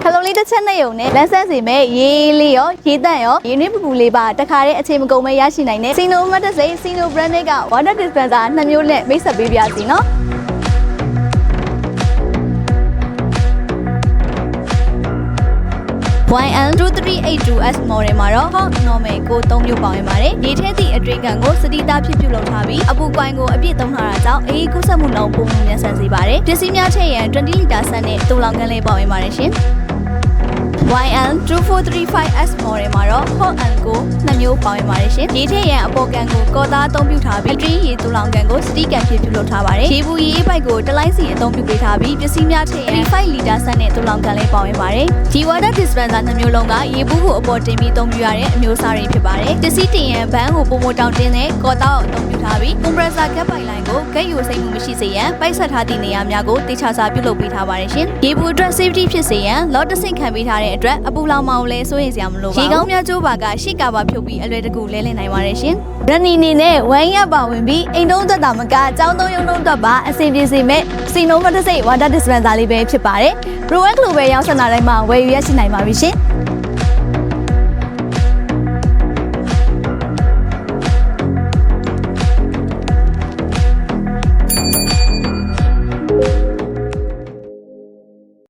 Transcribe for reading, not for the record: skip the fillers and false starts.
ခလုံးလေးတစ်ချက်နဲ့ယုံနဲ့လမ်းဆက်စီမဲ့ရေးလေးရောရေးတန့်ရောရင်းနှီးပူပူလေးပါတခါတည်းအခြေမကုန်မဲ့ရရှိနိုင်တဲ့စီနိုမတ်တစိစီနို brand က water dispenser 2မျိုးနဲ့မိတ်ဆက်ပေးပြစီနော်YN2382S model မှာတော့ hot normal ကို3မျိုးပေါင်းရပါတယ်။ရေထဲသည့်အတွင်းကန်ကိုစတိသားဖြစ်ပြုလုပ်ထားပြီးအပူကွိုင်းကိုအပြည့်သုံးထားတာကြောင့်အေးကူးစက်မှုနှုန်းပုံမှန်မြန်ဆန်စေပါတယ်။ပစ္စည်းများထည့်ရန်20လီတာဆန်နဲ့တူလောင်ကန်လေးပေါင်းရပါတယ်ရှင်။ YN2435S model မှာတော့ hot and cold 2မျိုးပေါင်းရပါတယ်ရှင်။ရေထဲရန်အပေါ်ကန်ကိုကော်သားအသုံးပြုထားပြီးအထရီးရေတူလောင်ကန်ကိုစတိကန်ဖြစ်ပြုလုပ်ထားပါတယ်။ရေဘူးရေပိုက်ကိုတလိုက်စီအသုံးပြုပေးထားပြီးပစ္စည်းများထည့်ရန်5လီတာဆန်နဲ့တူလောင်ကန်လေးပေါင်းရပါတယ်။ဒီ water dispenser 2မျိုးလုံးကရေဘူးကိုအပေါ်တင်ပြီးအသုံးပြုရတဲ့အမျိုးအစားတွေဖြစ်ပါတယ်။ပစ္စည်းတင်ရန်ဘန်းကိုပုံမတောင်တင်းတဲ့ကော်သားကိုအသုံးပြုထားပြီး compressor ကပ်ပိုက်လိုင်းကိုဂိတ်ယိုစိမ့်မှုမရှိစေရန်ပိုက်ဆက်ထားသည့်နေရာများကိုတေချာစွာပြုလုပ်ပေးထားပါတယ်ရှင်။ရေဘူးအတွက် safety ဖြစ်စေရန် lot တစ်ဆင့်ခံပေးထားတဲ့အတွက်အပူလောင်မအောင်လဲစိုးရိမ်စရာမလိုပါဘူး။ရေကောင်းများကျိုးပါကရှေ့ကာပါဖြုတ်ပြီးအလွယ်တကူလဲလှယ်နိုင်ပါတယ်ရှင်။ရန်နီနေနဲ့ဝိုင်းရပါဝင်ပြီးအိမ်တုံးသက်တာမကအကြောင်းသုံးရုံတုံးသက်ပါအဆင်ပြေစေမဲ့စီနိုမတ်တစိ water dispenser လေးပဲဖြစ်ပါတယ်။ Pro X လိုပဲရောင်းစင်တာတိုင်းမှာဝယ်ယူရရှိနိုင်ပါပြီရှင်။